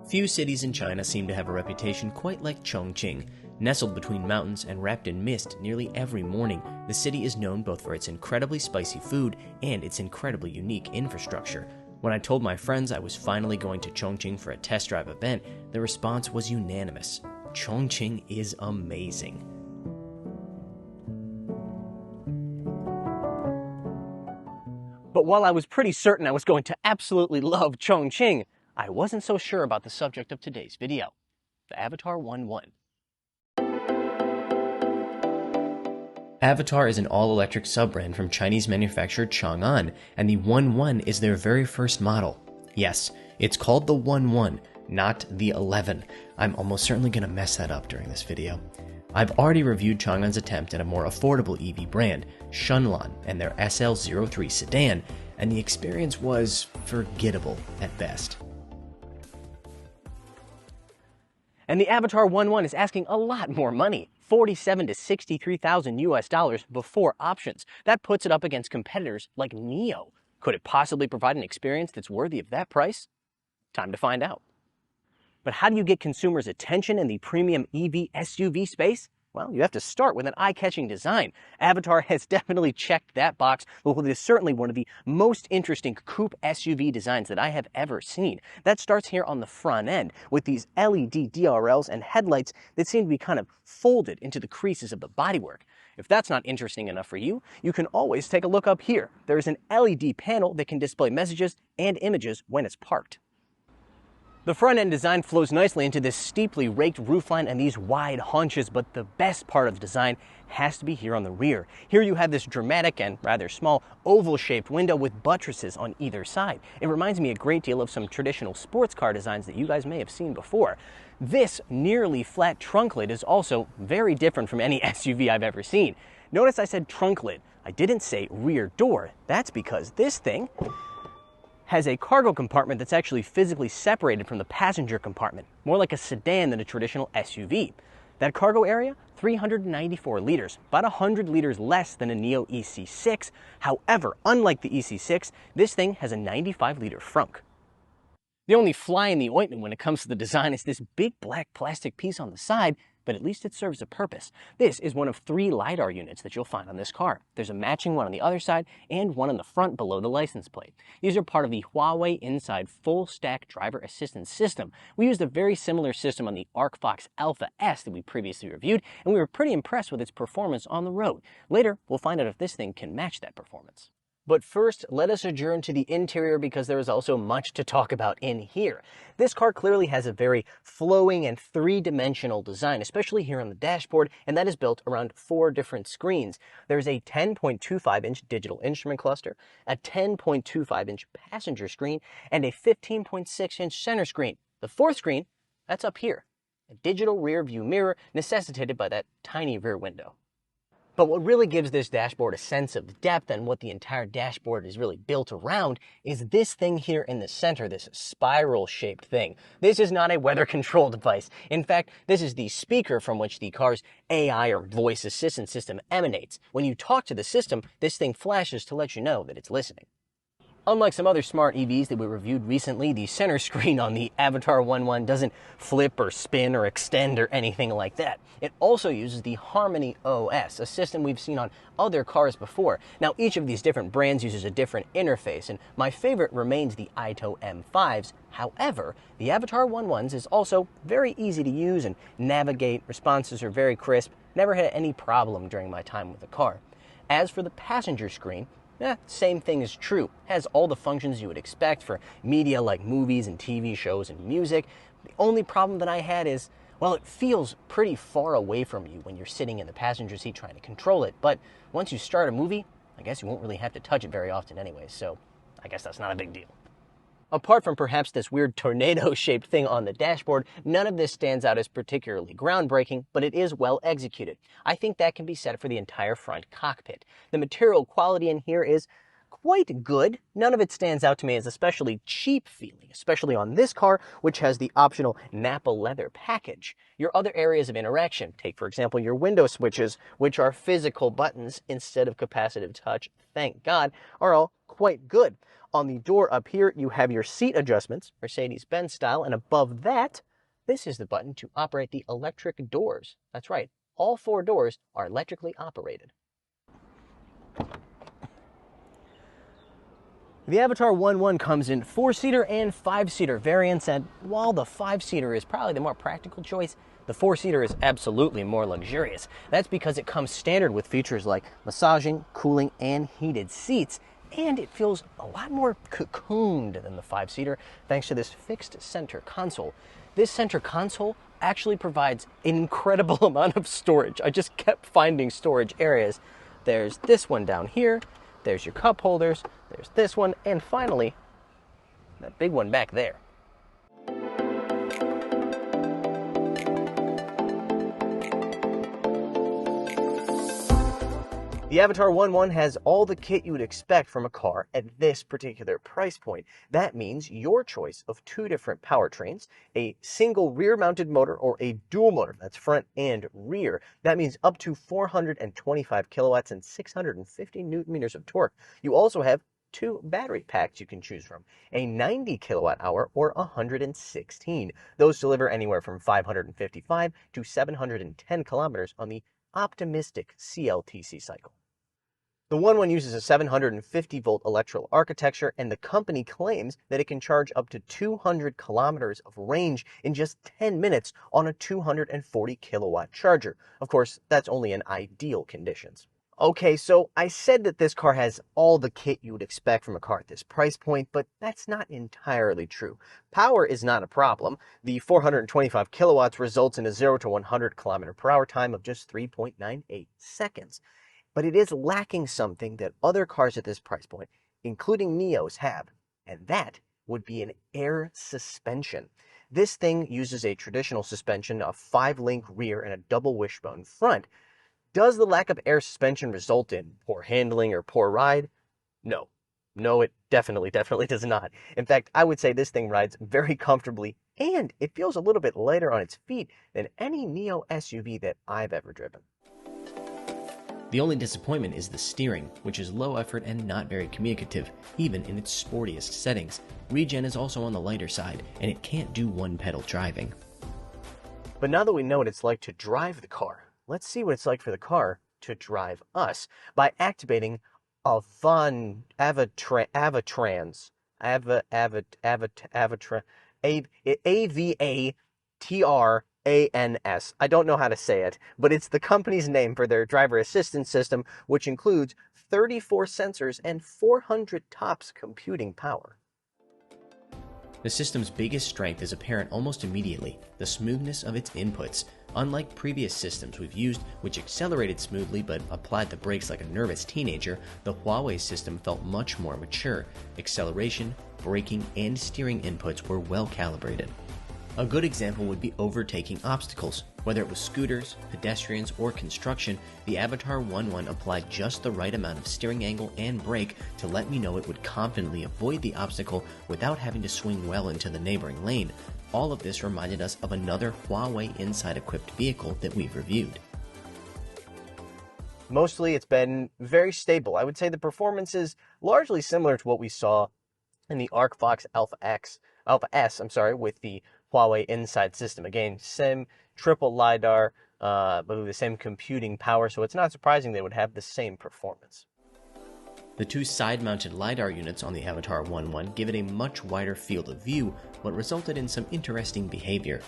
Few cities in China seem to have a reputation quite like Chongqing. Nestled between mountains and wrapped in mist nearly every morning, the city is known both for its incredibly spicy food and its incredibly unique infrastructure. When I told my friends I was finally going to Chongqing for a test drive event, the response was unanimous. Chongqing is amazing. But while I was pretty certain I was going to absolutely love Chongqing, I wasn't so sure about the subject of today's video, the Avatr 1.1. Avatr is an all-electric sub-brand from Chinese manufacturer Chang'an, and the 1.1 is their very first model. Yes, it's called the 1.1, not the 11. I'm almost certainly going to mess that up during this video. I've already reviewed Chang'an's attempt at a more affordable EV brand, Shunlan, and their SL03 sedan, and the experience was forgettable at best. And the Avatr 1.1 is asking a lot more money, $47,000 to $63,000 US before options. That puts it up against competitors like NIO. Could it possibly provide an experience that's worthy of that price? Time to find out. But how do you get consumers' attention in the premium EV SUV space? Well, you have to start with an eye-catching design. Avatr has definitely checked that box, but it is certainly one of the most interesting coupe SUV designs that I have ever seen. That starts here on the front end with these LED DRLs and headlights that seem to be kind of folded into the creases of the bodywork. If that's not interesting enough for you, you can always take a look up here. There is an LED panel that can display messages and images when it's parked. The front-end design flows nicely into this steeply raked roofline and these wide haunches, but the best part of the design has to be here on the rear. Here you have this dramatic and rather small oval-shaped window with buttresses on either side. It reminds me a great deal of some traditional sports car designs that you guys may have seen before. This nearly flat trunk lid is also very different from any SUV I've ever seen. Notice I said trunk lid. I didn't say rear door. That's because this thing has a cargo compartment that's actually physically separated from the passenger compartment, more like a sedan than a traditional SUV. That cargo area, 394 liters, about 100 liters less than a NIO EC6. However, unlike the EC6, this thing has a 95-liter frunk. The only fly in the ointment when it comes to the design is this big black plastic piece on the side, but at least it serves a purpose. This is one of 3 LiDAR units that you'll find on this car. There's a matching one on the other side and one on the front below the license plate. These are part of the Huawei Inside Full Stack Driver Assistance System. We used a very similar system on the ArcFox Alpha S that we previously reviewed, and we were pretty impressed with its performance on the road. Later, we'll find out if this thing can match that performance. But first, let us adjourn to the interior because there is also much to talk about in here. This car clearly has a very flowing and three-dimensional design, especially here on the dashboard, and that is built around 4 different screens. There's a 10.25-inch digital instrument cluster, a 10.25-inch passenger screen, and a 15.6-inch center screen. The 4th screen, that's up here, a digital rear view mirror necessitated by that tiny rear window. But what really gives this dashboard a sense of depth and what the entire dashboard is really built around is this thing here in the center, this spiral-shaped thing. This is not a weather control device. In fact, this is the speaker from which the car's AI or voice assistant system emanates. When you talk to the system, this thing flashes to let you know that it's listening. Unlike some other smart EVs that we reviewed recently, the center screen on the Avatr 1.1 doesn't flip or spin or extend or anything like that. It also uses the Harmony OS, a system we've seen on other cars before. Now, each of these different brands uses a different interface, and my favorite remains the Ito M5s. However, the Avatr 1.1s is also very easy to use and navigate. Responses are very crisp. Never had any problem during my time with the car. As for the passenger screen, same thing is true. Has all the functions you would expect for media like movies and TV shows and music. The only problem that I had is, well, it feels pretty far away from you when you're sitting in the passenger seat trying to control it. But once you start a movie, I guess you won't really have to touch it very often anyway, so I guess that's not a big deal. Apart from perhaps this weird tornado-shaped thing on the dashboard, none of this stands out as particularly groundbreaking, but it is well executed. I think that can be said for the entire front cockpit. The material quality in here is quite good. None of it stands out to me as especially cheap feeling, especially on this car, which has the optional Napa leather package. Your other areas of interaction, take for example your window switches, which are physical buttons instead of capacitive touch, thank God, are all quite good. On the door up here, you have your seat adjustments, Mercedes-Benz style, and above that, this is the button to operate the electric doors. That's right, all 4 doors are electrically operated. The Avatr 1.1 comes in 4-seater and 5-seater variants, and while the 5-seater is probably the more practical choice, the 4-seater is absolutely more luxurious. That's because it comes standard with features like massaging, cooling, and heated seats, and it feels a lot more cocooned than the 5-seater thanks to this fixed center console. This center console actually provides an incredible amount of storage. I just kept finding storage areas. There's this one down here, there's your cup holders, there's this one, and finally, that big one back there. The Avatr 1.1 has all the kit you would expect from a car at this particular price point. That means your choice of 2 different powertrains, a single rear-mounted motor or a dual motor, that's front and rear. That means up to 425 kilowatts and 650 newton meters of torque. You also have 2 battery packs you can choose from, a 90 kilowatt hour or 116. Those deliver anywhere from 555 to 710 kilometers on the optimistic CLTC cycle. The 1.1 uses a 750 volt electrical architecture, and the company claims that it can charge up to 200 kilometers of range in just 10 minutes on a 240 kilowatt charger. Of course, that's only in ideal conditions. Okay, so I said that this car has all the kit you would expect from a car at this price point, but that's not entirely true. Power is not a problem. The 425 kilowatts results in a 0 to 100 kilometer per hour time of just 3.98 seconds. But it is lacking something that other cars at this price point, including Neos, have, and that would be an air suspension. This thing uses a traditional suspension, a 5-link rear and a double wishbone front. Does the lack of air suspension result in poor handling or poor ride? No. No, it definitely does not. In fact, I would say this thing rides very comfortably, and it feels a little bit lighter on its feet than any Neo SUV that I've ever driven. The only disappointment is the steering, which is low effort and not very communicative, even in its sportiest settings. Regen is also on the lighter side, and it can't do one-pedal driving. But now that we know what it's like to drive the car, let's see what it's like for the car to drive us by activating Avatrans. AVATRANS. I don't know how to say it, but it's the company's name for their driver assistance system, which includes 34 sensors and 400 TOPS computing power. The system's biggest strength is apparent almost immediately, the smoothness of its inputs. Unlike previous systems we've used, which accelerated smoothly but applied the brakes like a nervous teenager, the Huawei system felt much more mature. Acceleration, braking, and steering inputs were well calibrated. A good example would be overtaking obstacles. Whether it was scooters, pedestrians, or construction, the Avatr 1.1 applied just the right amount of steering angle and brake to let me know it would confidently avoid the obstacle without having to swing well into the neighboring lane. All of this reminded us of another Huawei inside-equipped vehicle that we've reviewed. Mostly it's been very stable. I would say the performance is largely similar to what we saw in the ArcFox Alpha S, with the Huawei inside system. Again, same triple LiDAR, but with the same computing power, so it's not surprising they would have the same performance. The 2 side-mounted LiDAR units on the Avatr 1.1 give it a much wider field of view, what resulted in some interesting behavior.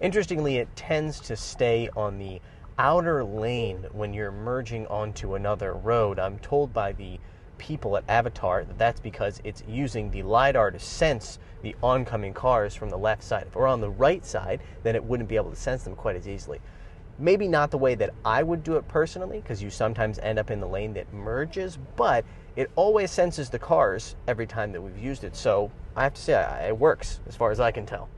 Interestingly, it tends to stay on the outer lane when you're merging onto another road. I'm told by the people at Avatr that that's because it's using the LiDAR to sense the oncoming cars from the left side. If we're on the right side, then it wouldn't be able to sense them quite as easily. Maybe not the way that I would do it personally, because you sometimes end up in the lane that merges, but it always senses the cars every time that we've used it. So I have to say, it works as far as I can tell.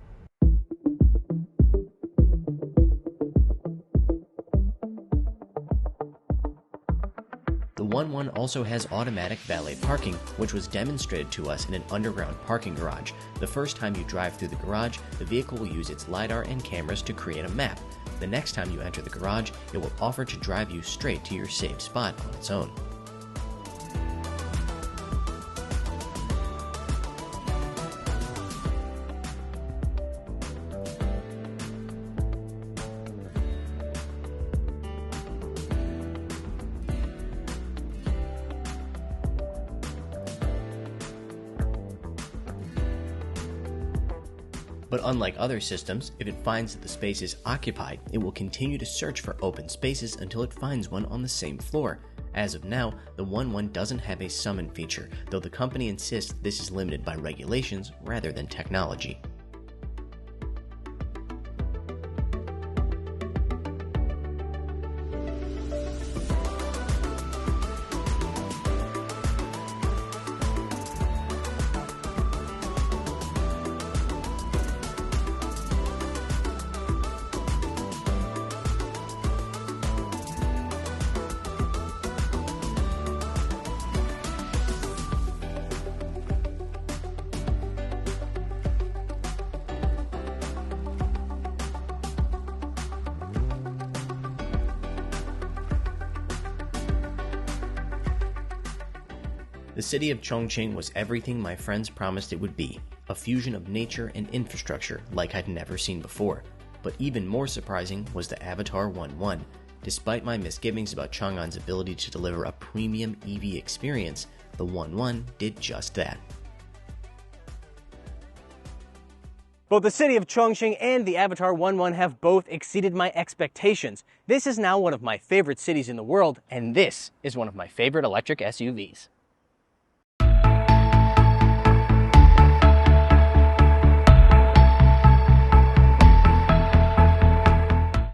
The 1-1 also has automatic valet parking, which was demonstrated to us in an underground parking garage. The first time you drive through the garage, the vehicle will use its LiDAR and cameras to create a map. The next time you enter the garage, it will offer to drive you straight to your saved spot on its own. But unlike other systems, if it finds that the space is occupied, it will continue to search for open spaces until it finds one on the same floor. As of now, the 1-1 doesn't have a summon feature, though the company insists this is limited by regulations rather than technology. The city of Chongqing was everything my friends promised it would be, a fusion of nature and infrastructure like I'd never seen before. But even more surprising was the Avatr 1-1. Despite my misgivings about Chang'an's ability to deliver a premium EV experience, the 1-1 did just that. Both the city of Chongqing and the Avatr 1-1 have both exceeded my expectations. This is now one of my favorite cities in the world, and this is one of my favorite electric SUVs.